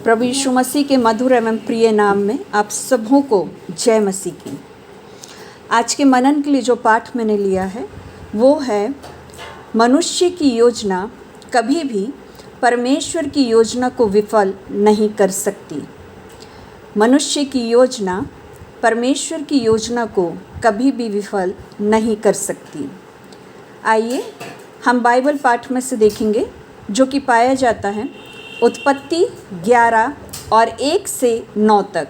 प्रभु यीशु मसीह के मधुर एवं प्रिय नाम में आप सबों को जय मसीह की। आज के मनन के लिए जो पाठ मैंने लिया है वो है मनुष्य की योजना कभी भी परमेश्वर की योजना को विफल नहीं कर सकती। मनुष्य की योजना परमेश्वर की योजना को कभी भी विफल नहीं कर सकती। आइए हम बाइबल पाठ में से देखेंगे जो कि पाया जाता है उत्पत्ति 11 और 1 से 9 तक।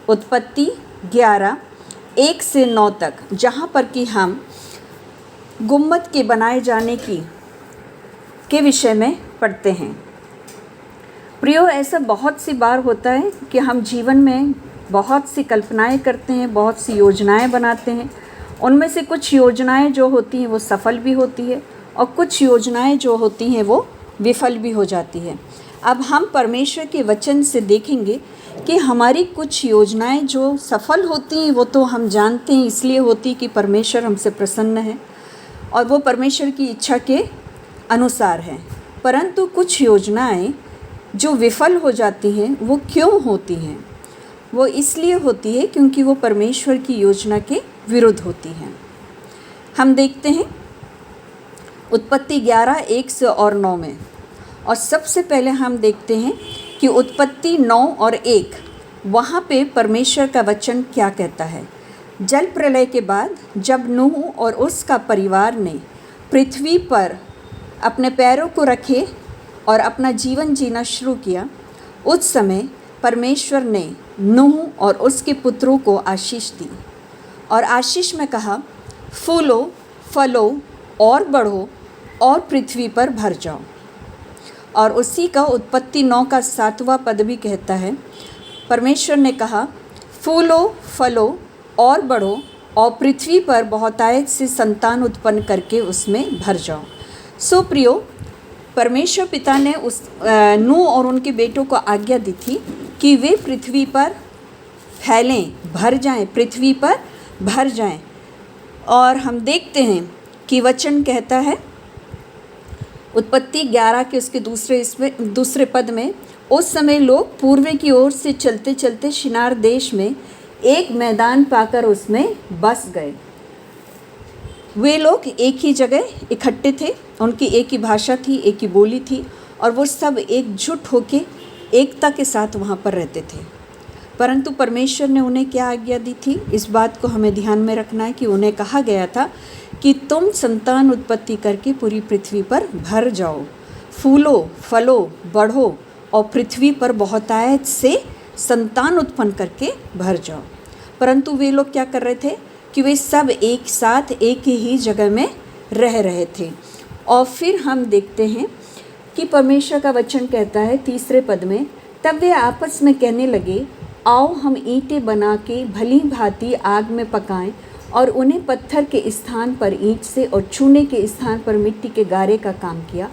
उत्पत्ति 11 1 से 9 तक, जहाँ पर कि हम गुम्मत के बनाए जाने के विषय में पढ़ते हैं। प्रियो, ऐसा बहुत सी बार होता है कि हम जीवन में बहुत सी कल्पनाएं करते हैं, बहुत सी योजनाएं बनाते हैं। उनमें से कुछ योजनाएं जो होती हैं वो सफल भी होती है और कुछ योजनाएं जो होती हैं वो विफल भी हो जाती है। अब हम परमेश्वर के वचन से देखेंगे कि हमारी कुछ योजनाएं जो सफल होती हैं वो तो हम जानते हैं, इसलिए होती कि परमेश्वर हमसे प्रसन्न है और वो परमेश्वर की इच्छा के अनुसार है। परंतु कुछ योजनाएं जो विफल हो जाती हैं वो क्यों होती हैं? वो इसलिए होती है क्योंकि वो परमेश्वर की योजना के विरुद्ध होती हैं। हम देखते हैं उत्पत्ति 11 1 से और 9 में, और सबसे पहले हम देखते हैं कि उत्पत्ति 9 और 1 वहाँ पे परमेश्वर का वचन क्या कहता है। जल प्रलय के बाद जब नूह और उसका परिवार ने पृथ्वी पर अपने पैरों को रखे और अपना जीवन जीना शुरू किया, उस समय परमेश्वर ने नूह और उसके पुत्रों को आशीष दी और आशीष में कहा, फूलो फलो और बढ़ो और पृथ्वी पर भर जाओ। और उसी का उत्पत्ति 9 का 7वां पद भी कहता है, परमेश्वर ने कहा, फूलो फलो और बढ़ो और पृथ्वी पर बहुतायत से संतान उत्पन्न करके उसमें भर जाओ। सो प्रियो, परमेश्वर पिता ने उस नूह और उनके बेटों को आज्ञा दी थी कि वे पृथ्वी पर फैलें, भर जाएं, पृथ्वी पर भर जाएं। और हम देखते हैं कि वचन कहता है उत्पत्ति 11 के उसके दूसरे पद में, उस समय लोग पूर्व की ओर से चलते चलते शिनार देश में एक मैदान पाकर उसमें बस गए। वे लोग एक ही जगह इकट्ठे थे, उनकी एक ही भाषा थी, एक ही बोली थी और वो सब एकजुट होके एकता के साथ वहाँ पर रहते थे। परंतु परमेश्वर ने उन्हें क्या आज्ञा दी थी, इस बात को हमें ध्यान में रखना है कि उन्हें कहा गया था कि तुम संतान उत्पत्ति करके पूरी पृथ्वी पर भर जाओ, फूलो फलो बढ़ो और पृथ्वी पर बहुतायत से संतान उत्पन्न करके भर जाओ। परंतु वे लोग क्या कर रहे थे कि वे सब एक साथ एक ही जगह में रह रहे थे। और फिर हम देखते हैं कि परमेश्वर का वचन कहता है 3 पद में, तब वे आपस में कहने लगे, आओ हम ईंटें बना के भली भांति आग में पकाएं और उन्हें पत्थर के स्थान पर ईंट से और चूने के स्थान पर मिट्टी के गारे का काम किया।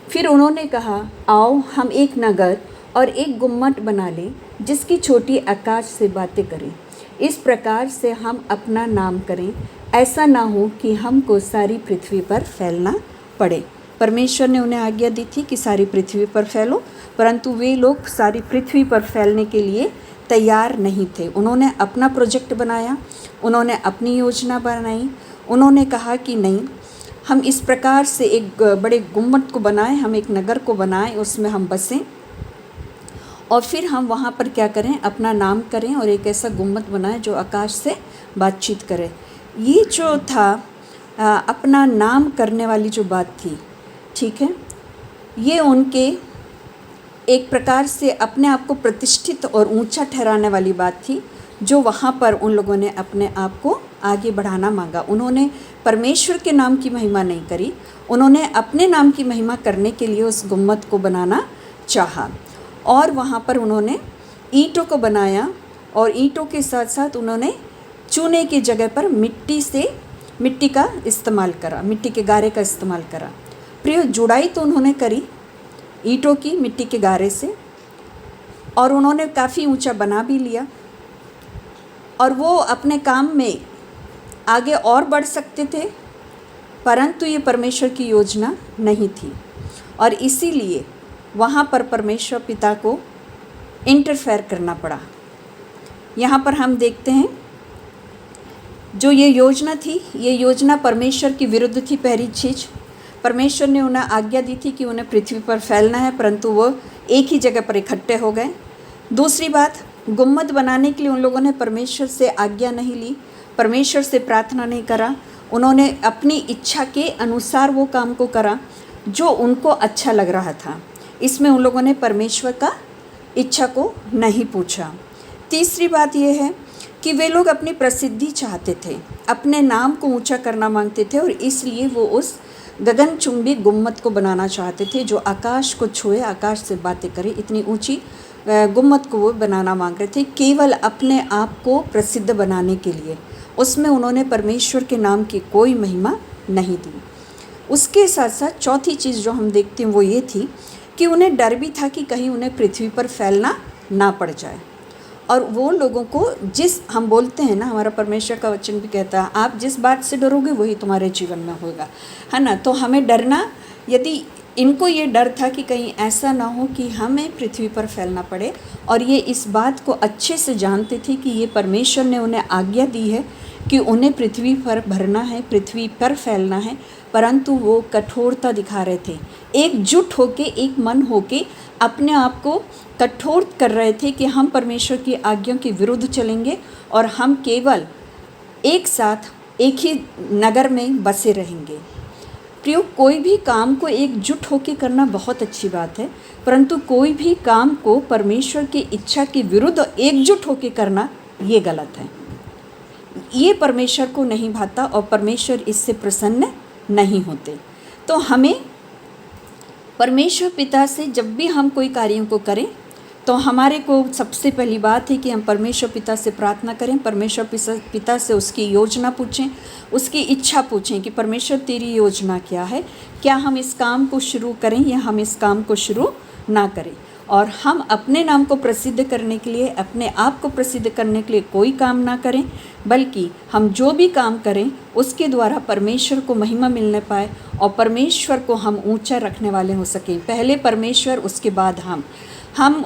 फिर उन्होंने कहा, आओ हम एक नगर और एक गुम्मट बना लें जिसकी चोटी आकाश से बातें करें। इस प्रकार से हम अपना नाम करें, ऐसा ना हो कि हमको सारी पृथ्वी पर फैलना पड़े। परमेश्वर ने उन्हें आज्ञा दी थी कि सारी पृथ्वी पर फैलो, परंतु वे लोग सारी पृथ्वी पर फैलने के लिए तैयार नहीं थे। उन्होंने अपना प्रोजेक्ट बनाया, उन्होंने अपनी योजना बनाई। उन्होंने कहा कि नहीं, हम इस प्रकार से एक बड़े गुम्मट को बनाएं, हम एक नगर को बनाएं, उसमें हम बसें और फिर हम वहाँ पर क्या करें, अपना नाम करें और एक ऐसा गुम्मट बनाएं जो आकाश से बातचीत करे। ये जो था अपना नाम करने वाली जो बात थी, ठीक है, ये उनके एक प्रकार से अपने आप को प्रतिष्ठित और ऊंचा ठहराने वाली बात थी, जो वहाँ पर उन लोगों ने अपने आप को आगे बढ़ाना मांगा। उन्होंने परमेश्वर के नाम की महिमा नहीं करी, उन्होंने अपने नाम की महिमा करने के लिए उस गुम्मत को बनाना चाहा। और वहाँ पर उन्होंने ईंटों को बनाया और ईंटों के साथ साथ उन्होंने चूने की जगह पर मिट्टी का इस्तेमाल करा, मिट्टी के गारे का इस्तेमाल करा। प्रिय, जुड़ाई तो उन्होंने करी ईंटों की मिट्टी के गारे से और उन्होंने काफ़ी ऊंचा बना भी लिया और वो अपने काम में आगे और बढ़ सकते थे, परंतु ये परमेश्वर की योजना नहीं थी और इसीलिए वहाँ पर परमेश्वर पिता को इंटरफेयर करना पड़ा। यहाँ पर हम देखते हैं जो ये योजना थी, ये योजना परमेश्वर की विरुद्ध थी। पहली चीज़, परमेश्वर ने उन्हें आज्ञा दी थी कि उन्हें पृथ्वी पर फैलना है, परंतु वो एक ही जगह पर इकट्ठे हो गए। दूसरी बात, गुम्मद बनाने के लिए उन लोगों ने परमेश्वर से आज्ञा नहीं ली, परमेश्वर से प्रार्थना नहीं करा। उन्होंने अपनी इच्छा के अनुसार वो काम को करा जो उनको अच्छा लग रहा था। इसमें उन लोगों ने परमेश्वर का इच्छा को नहीं पूछा। तीसरी बात यह है कि वे लोग अपनी प्रसिद्धि चाहते थे, अपने नाम को ऊंचा करना मांगते थे, और इसलिए वो उस गगनचुंबी गुम्मद को बनाना चाहते थे जो आकाश को छुए, आकाश से बातें करे। इतनी ऊंची गुम्मद को वो बनाना मांग रहे थे, केवल अपने आप को प्रसिद्ध बनाने के लिए। उसमें उन्होंने परमेश्वर के नाम की कोई महिमा नहीं दी। उसके साथ साथ चौथी चीज़ जो हम देखते हैं वो ये थी कि उन्हें डर भी था कि कहीं उन्हें पृथ्वी पर फैलना ना पड़ जाए। और वो लोगों को, जिस हम बोलते हैं ना, हमारा परमेश्वर का वचन भी कहता है आप जिस बात से डरोगे वही तुम्हारे जीवन में होगा, है ना। तो हमें डरना, यदि इनको ये डर था कि कहीं ऐसा ना हो कि हमें पृथ्वी पर फैलना पड़े, और ये इस बात को अच्छे से जानते थे कि ये परमेश्वर ने उन्हें आज्ञा दी है कि उन्हें पृथ्वी पर भरना है, पृथ्वी पर फैलना है, परंतु वो कठोरता दिखा रहे थे। एकजुट होके, एक मन होके अपने आप को कठोर कर रहे थे कि हम परमेश्वर की आज्ञा के विरुद्ध चलेंगे और हम केवल एक साथ एक ही नगर में बसे रहेंगे। प्रियो, कोई भी काम को एकजुट होकर करना बहुत अच्छी बात है, परंतु कोई भी काम को परमेश्वर की इच्छा के विरुद्ध एकजुट होकर करना ये गलत है। ये परमेश्वर को नहीं भाता और परमेश्वर इससे प्रसन्न नहीं होते। तो हमें परमेश्वर पिता से जब भी हम कोई कार्यों को करें तो हमारे को सबसे पहली बात है कि हम परमेश्वर पिता से प्रार्थना करें, परमेश्वर पिता से उसकी योजना पूछें, उसकी इच्छा पूछें कि परमेश्वर तेरी योजना क्या है, क्या हम इस काम को शुरू करें या हम इस काम को शुरू ना करें। और हम अपने नाम को प्रसिद्ध करने के लिए, अपने आप को प्रसिद्ध करने के लिए कोई काम ना करें, बल्कि हम जो भी काम करें उसके द्वारा परमेश्वर को महिमा मिलने पाए और परमेश्वर को हम ऊंचा रखने वाले हो सकें। पहले परमेश्वर, उसके बाद हम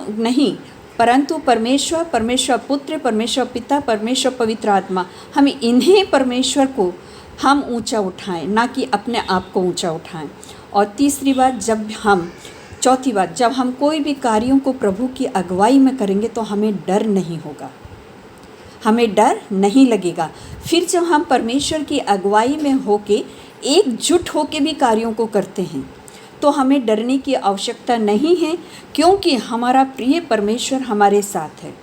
नहीं, परंतु परमेश्वर, परमेश्वर पुत्र, परमेश्वर पिता, परमेश्वर पवित्र आत्मा, हम इन्हें परमेश्वर को हम ऊंचा उठाएं, ना कि अपने आप को ऊंचा उठाएं। और तीसरी बात, चौथी बात, जब हम कोई भी कार्यों को प्रभु की अगुवाई में करेंगे तो हमें डर नहीं होगा, हमें डर नहीं लगेगा। फिर जब हम परमेश्वर की अगुवाई में होके एकजुट होके भी कार्यों को करते हैं तो हमें डरने की आवश्यकता नहीं है, क्योंकि हमारा प्रिय परमेश्वर हमारे साथ है।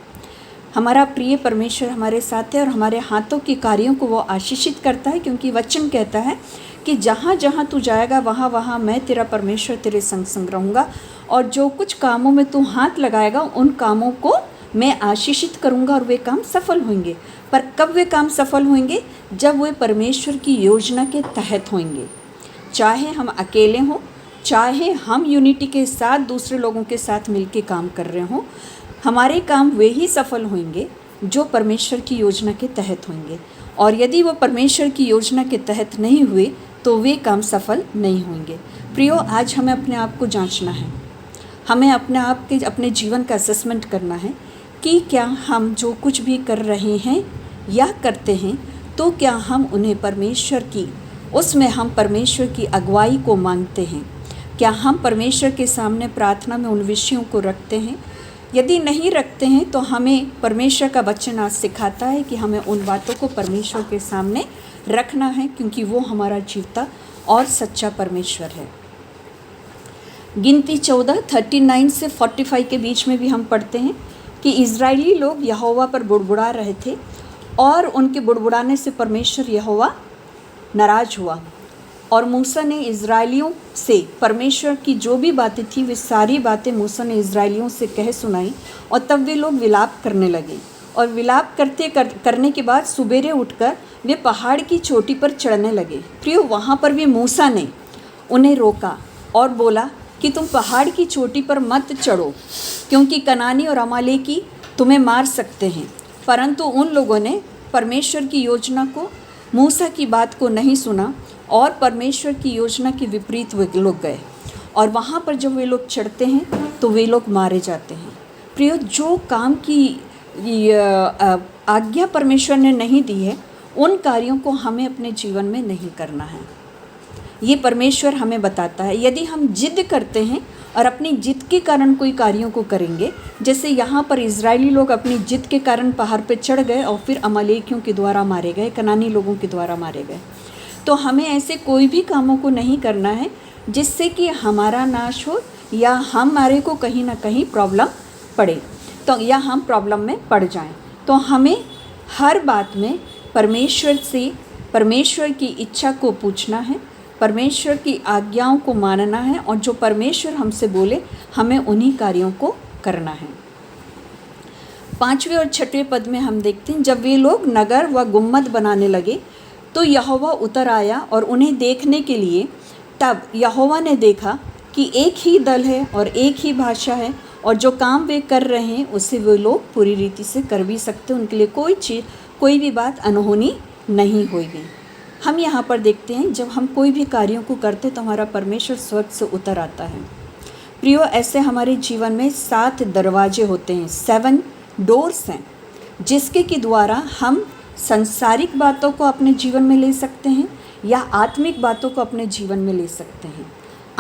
हमारा प्रिय परमेश्वर हमारे साथ है और हमारे हाथों के कार्यों को वो आशीषित करता है, क्योंकि वचन कहता है कि जहाँ जहाँ तू जाएगा वहाँ वहाँ मैं तेरा परमेश्वर तेरे संग संग रहूँगा, और जो कुछ कामों में तू हाथ लगाएगा उन कामों को मैं आशीषित करूँगा और वे काम सफल होंगे। पर कब वे काम सफल होंगे? जब वे परमेश्वर की योजना के तहत होंगे। चाहे हम अकेले हों, चाहे हम यूनिटी के साथ दूसरे लोगों के साथ मिलके काम कर रहे हों, हमारे काम वे ही सफल होंगे जो परमेश्वर की योजना के तहत होंगे। और यदि वो परमेश्वर की योजना के तहत नहीं हुए तो वे काम सफल नहीं होंगे। प्रियो, आज हमें अपने आप को जांचना है, हमें अपने जीवन का असेसमेंट करना है कि क्या हम जो कुछ भी कर रहे हैं या करते हैं तो क्या हम उन्हें उसमें हम परमेश्वर की अगुवाई को मांगते हैं, क्या हम परमेश्वर के सामने प्रार्थना में उन विषयों को रखते हैं। यदि नहीं रखते हैं तो हमें परमेश्वर का वचन आज सिखाता है कि हमें उन बातों को परमेश्वर के सामने रखना है, क्योंकि वो हमारा जीवता और सच्चा परमेश्वर है। गिनती 14:39 से 45 के बीच में भी हम पढ़ते हैं कि इज़राइली लोग यहोवा पर बुड़बुड़ा रहे थे और उनके बुड़बुड़ाने से परमेश्वर यहोवा नाराज़ हुआ, और मूसा ने इज़राइलियों से परमेश्वर की जो भी बातें थी वे सारी बातें मूसा ने इज़राइलियों से कह सुनाई, और तब वे लोग विलाप करने लगे। और विलाप करने के बाद सुबेरे उठकर वे पहाड़ की चोटी पर चढ़ने लगे। प्रियो, वहाँ पर भी मूसा ने उन्हें रोका और बोला कि तुम पहाड़ की चोटी पर मत चढ़ो, क्योंकि कनानी और अमालेकी तुम्हें मार सकते हैं। परंतु उन लोगों ने परमेश्वर की योजना को, मूसा की बात को नहीं सुना और परमेश्वर की योजना के विपरीत वे लोग गए, और वहाँ पर जब वे लोग चढ़ते हैं तो वे लोग मारे जाते हैं। प्रियो, जो काम की आज्ञा परमेश्वर ने नहीं दी है, उन कार्यों को हमें अपने जीवन में नहीं करना है। ये परमेश्वर हमें बताता है। यदि हम जिद करते हैं और अपनी जिद के कारण कोई कार्यों को करेंगे, जैसे यहाँ पर इजरायली लोग अपनी जिद के कारण पहाड़ पे चढ़ गए और फिर अमालेकियों के द्वारा मारे गए, कनानी लोगों के द्वारा मारे गए, तो हमें ऐसे कोई भी कामों को नहीं करना है जिससे कि हमारा नाश हो या हमारे को कहीं ना कहीं प्रॉब्लम पड़े, तो या हम प्रॉब्लम में पड़ जाएं। तो हमें हर बात में परमेश्वर से परमेश्वर की इच्छा को पूछना है, परमेश्वर की आज्ञाओं को मानना है, और जो परमेश्वर हमसे बोले हमें उन्हीं कार्यों को करना है। 5वें और 6वें पद में हम देखते हैं, जब वे लोग नगर व गुम्मद बनाने लगे तो यहोवा उतर आया और उन्हें देखने के लिए। तब यहोवा ने देखा कि एक ही दल है और एक ही भाषा है, और जो काम वे कर रहे हैं उसे वे लोग पूरी रीति से कर भी सकते, उनके लिए कोई भी बात अनहोनी नहीं होगी। हम यहाँ पर देखते हैं, जब हम कोई भी कार्यों को करते तो हमारा परमेश्वर स्वर्ग से उतर आता है। प्रियो, ऐसे हमारे जीवन में 7 दरवाजे होते हैं, 7 डोर्स हैं, जिसके के द्वारा हम संसारिक बातों को अपने जीवन में ले सकते हैं या आत्मिक बातों को अपने जीवन में ले सकते हैं।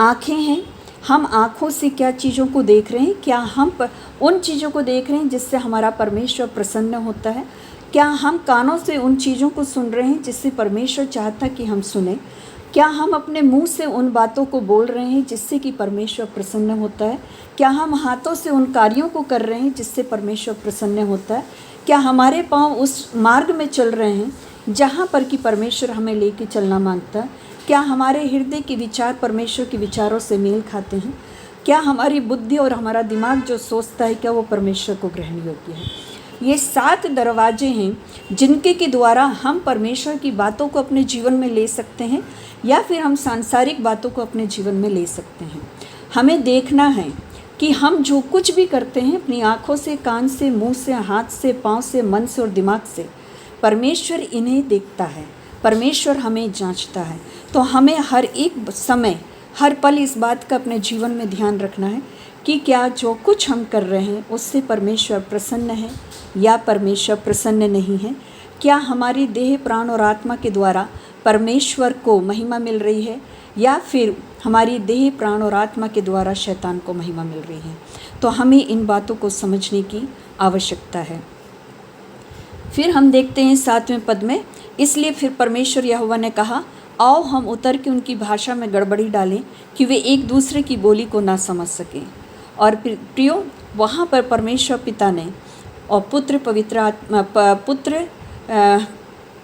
आँखें हैं, हम आँखों से क्या चीज़ों को देख रहे हैं, क्या हम उन चीज़ों को देख रहे हैं जिससे हमारा परमेश्वर प्रसन्न होता है, क्या हम कानों से उन चीज़ों को सुन रहे हैं जिससे परमेश्वर चाहता कि हम सुने, क्या हम अपने मुंह से उन बातों को बोल रहे हैं जिससे कि परमेश्वर प्रसन्न होता है, क्या हम हाथों से उन कार्यों को कर रहे हैं जिससे परमेश्वर प्रसन्न होता है, क्या हमारे पाँव उस मार्ग में चल रहे हैं जहाँ पर कि परमेश्वर हमें लेके चलना मांगता है, क्या हमारे हृदय के विचार परमेश्वर के विचारों से मेल खाते हैं, क्या हमारी बुद्धि और हमारा दिमाग जो सोचता है क्या वो परमेश्वर को ग्रहण योग्य है। ये 7 दरवाजे हैं जिनके के द्वारा हम परमेश्वर की बातों को अपने जीवन में ले सकते हैं या फिर हम सांसारिक बातों को अपने जीवन में ले सकते हैं। हमें देखना है कि हम जो कुछ भी करते हैं अपनी आँखों से, कान से, मुंह से, हाथ से, पाँव से, मन से और दिमाग से, परमेश्वर इन्हें देखता है, परमेश्वर हमें जांचता है। तो हमें हर एक समय, हर पल इस बात का अपने जीवन में ध्यान रखना है कि क्या जो कुछ हम कर रहे हैं उससे परमेश्वर प्रसन्न है या परमेश्वर प्रसन्न नहीं है। क्या हमारी देह, प्राण और आत्मा के द्वारा परमेश्वर को महिमा मिल रही है या फिर हमारी देह, प्राण और आत्मा के द्वारा शैतान को महिमा मिल रही है। तो हमें इन बातों को समझने की आवश्यकता है। फिर हम देखते हैं 7वें पद में, इसलिए फिर परमेश्वर यहोवा ने कहा, आओ हम उतर के उनकी भाषा में गड़बड़ी डालें कि वे एक दूसरे की बोली को ना समझ सकें। और प्रियो, वहाँ पर परमेश्वर पिता ने और पुत्र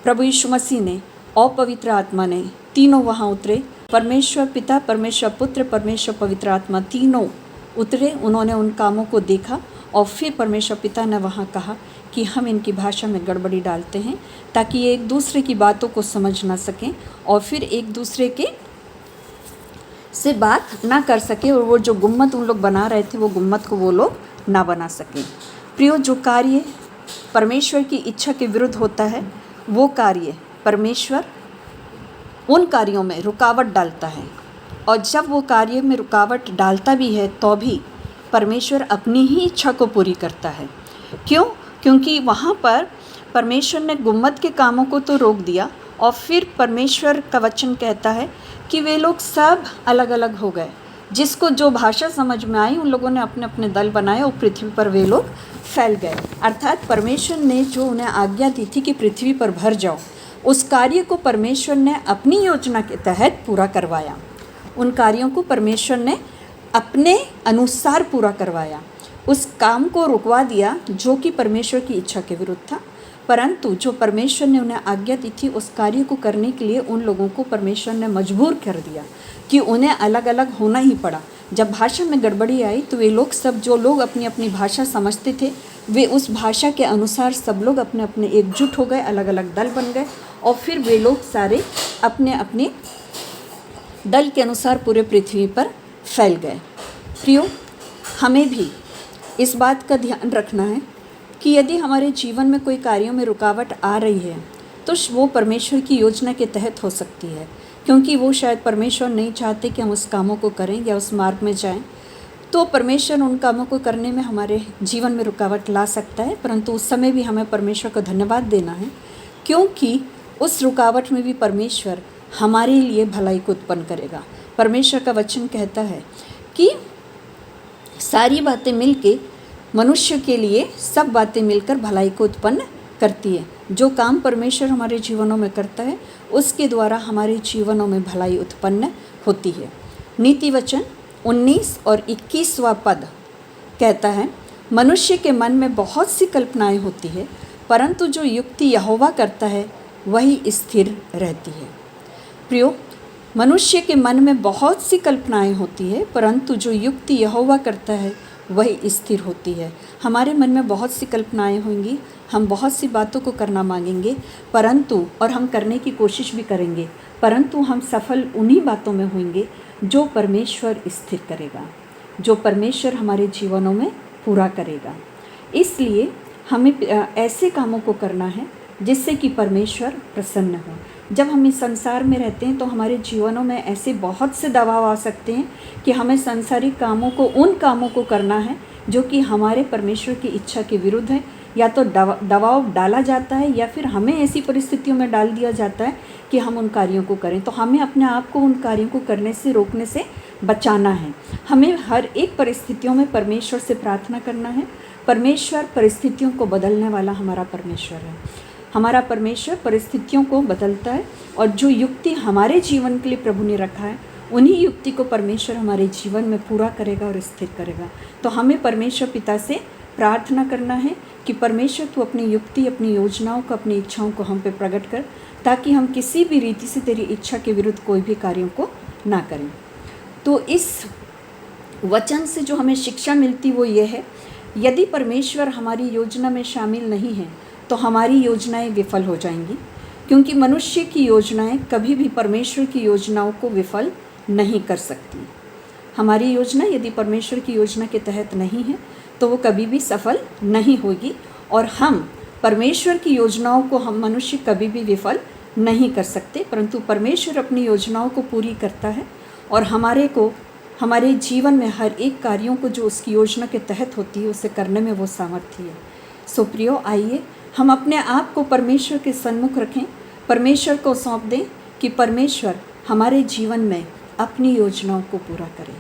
प्रभु यीशु मसीह ने और पवित्र आत्मा ने, तीनों वहाँ उतरे। परमेश्वर पिता, परमेश्वर पुत्र, परमेश्वर पवित्र आत्मा, तीनों उतरे। उन्होंने उन कामों को देखा और फिर परमेश्वर पिता ने वहाँ कहा कि हम इनकी भाषा में गड़बड़ी डालते हैं ताकि ये एक दूसरे की बातों को समझ ना सकें और फिर एक दूसरे के से बात ना कर सके, और वो जो गुम्मत उन लोग बना रहे थे वो गुम्मत को वो लोग ना बना सकें। प्रियो, जो कार्य परमेश्वर की इच्छा के विरुद्ध होता है वो कार्य परमेश्वर उन कार्यों में रुकावट डालता है, और जब वो कार्य में रुकावट डालता भी है तो भी परमेश्वर अपनी ही इच्छा को पूरी करता है। क्यों? क्योंकि वहाँ पर परमेश्वर ने गुम्मत के कामों को तो रोक दिया और फिर परमेश्वर का वचन कहता है कि वे लोग सब अलग अलग हो गए। जिसको जो भाषा समझ में आई उन लोगों ने अपने अपने दल बनाए और पृथ्वी पर वे लोग फैल गए। अर्थात परमेश्वर ने जो उन्हें आज्ञा दी थी कि पृथ्वी पर भर जाओ, उस कार्य को परमेश्वर ने अपनी योजना के तहत पूरा करवाया। उन कार्यों को परमेश्वर ने अपने अनुसार पूरा करवाया। उस काम को रुकवा दिया जो कि परमेश्वर की इच्छा के विरुद्ध था, परंतु जो परमेश्वर ने उन्हें आज्ञा दी थी उस कार्य को करने के लिए उन लोगों को परमेश्वर ने मजबूर कर दिया कि उन्हें अलग अलग होना ही पड़ा। जब भाषा में गड़बड़ी आई तो वे लोग सब, जो लोग अपनी अपनी भाषा समझते थे, वे उस भाषा के अनुसार सब लोग अपने अपने एकजुट हो गए, अलग अलग दल बन गए और फिर वे लोग सारे अपने अपने दल के अनुसार पूरे पृथ्वी पर फैल गए। प्रियो, हमें भी इस बात का ध्यान रखना है कि यदि हमारे जीवन में कोई कार्यों में रुकावट आ रही है तो वो परमेश्वर की योजना के तहत हो सकती है, क्योंकि वो शायद परमेश्वर नहीं चाहते कि हम उस कामों को करें या उस मार्ग में जाएं। तो परमेश्वर उन कामों को करने में हमारे जीवन में रुकावट ला सकता है, परंतु उस समय भी हमें परमेश्वर को धन्यवाद देना है, क्योंकि उस रुकावट में भी परमेश्वर हमारे लिए भलाई को उत्पन्न करेगा। परमेश्वर का वचन कहता है कि सारी बातें मिलके मनुष्य के लिए, सब बातें मिलकर भलाई को उत्पन्न करती है। जो काम परमेश्वर हमारे जीवनों में करता है उसके द्वारा हमारे जीवनों में भलाई उत्पन्न होती है। नीति वचन 19 और 21वां पद कहता है, मनुष्य के मन में बहुत सी कल्पनाएं होती है, परंतु जो युक्ति यहोवा करता है वही स्थिर रहती है। प्रियो, मनुष्य के मन में बहुत सी कल्पनाएं होती है, परंतु जो युक्ति यहोवा करता है वही स्थिर होती है। हमारे मन में बहुत सी कल्पनाएं होंगी, हम बहुत सी बातों को करना मांगेंगे, परंतु और हम करने की कोशिश भी करेंगे, परंतु हम सफल उन्हीं बातों में होंगे जो परमेश्वर स्थिर करेगा, जो परमेश्वर हमारे जीवनों में पूरा करेगा। इसलिए हमें ऐसे कामों को करना है जिससे कि परमेश्वर प्रसन्न हो। जब हम इस संसार में रहते हैं तो हमारे जीवनों में ऐसे बहुत से दबाव आ सकते हैं कि हमें सांसारिक कामों को, उन कामों को करना है जो कि हमारे परमेश्वर की इच्छा के विरुद्ध है, या तो दबाव डाला जाता है या फिर हमें ऐसी परिस्थितियों में डाल दिया जाता है कि हम उन कार्यों को करें। तो हमें अपने आप को उन कार्यों को करने से, रोकने से बचाना है। हमें हर एक परिस्थितियों में परमेश्वर से प्रार्थना करना है। परमेश्वर परिस्थितियों को बदलने वाला हमारा परमेश्वर है। हमारा परमेश्वर परिस्थितियों को बदलता है, और जो युक्ति हमारे जीवन के लिए प्रभु ने रखा है उन्हीं युक्ति को परमेश्वर हमारे जीवन में पूरा करेगा और स्थिर करेगा। तो हमें परमेश्वर पिता से प्रार्थना करना है कि परमेश्वर तू अपनी युक्ति, अपनी योजनाओं को, अपनी इच्छाओं को हम पे प्रकट कर, ताकि हम किसी भी रीति से तेरी इच्छा के विरुद्ध कोई भी कार्यों को ना करें। तो इस वचन से जो हमें शिक्षा मिलती वो ये है, यदि परमेश्वर हमारी योजना में शामिल नहीं है तो हमारी योजनाएं विफल हो जाएंगी, क्योंकि मनुष्य की योजनाएं कभी भी परमेश्वर की योजनाओं को विफल नहीं कर सकती। हमारी योजना यदि परमेश्वर की योजना के तहत नहीं है तो वो कभी भी सफल नहीं होगी, और हम परमेश्वर की योजनाओं को, हम मनुष्य कभी भी विफल नहीं कर सकते, परंतु परमेश्वर अपनी योजनाओं को पूरी करता है और हमारे जीवन में हर एक कार्यों को जो उसकी योजना के तहत होती है उसे करने में वो सामर्थ्य है। सो प्रियो, आइए हम अपने आप को परमेश्वर के सन्मुख रखें, परमेश्वर को सौंप दें कि परमेश्वर हमारे जीवन में अपनी योजनाओं को पूरा करें।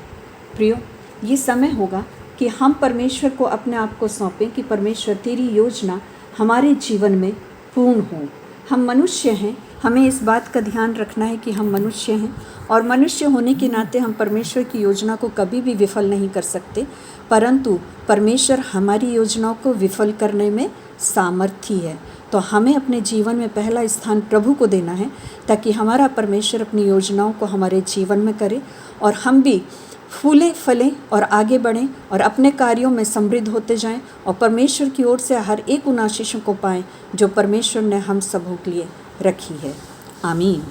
प्रियो, ये समय होगा कि हम परमेश्वर को अपने आप को सौंपें कि परमेश्वर तेरी योजना हमारे जीवन में पूर्ण हो। हम मनुष्य हैं, हमें इस बात का ध्यान रखना है कि हम मनुष्य हैं, और मनुष्य होने के नाते हम परमेश्वर की योजना को कभी भी विफल नहीं कर सकते, परंतु परमेश्वर हमारी योजनाओं को विफल करने में सामर्थी है। तो हमें अपने जीवन में पहला स्थान प्रभु को देना है, ताकि हमारा परमेश्वर अपनी योजनाओं को हमारे जीवन में करे और हम भी फूले फलें और आगे बढ़ें और अपने कार्यों में समृद्ध होते जाएं, और परमेश्वर की ओर से हर एक उन आशीषों को पाएं जो परमेश्वर ने हम सबों के लिए रखी है। आमीन।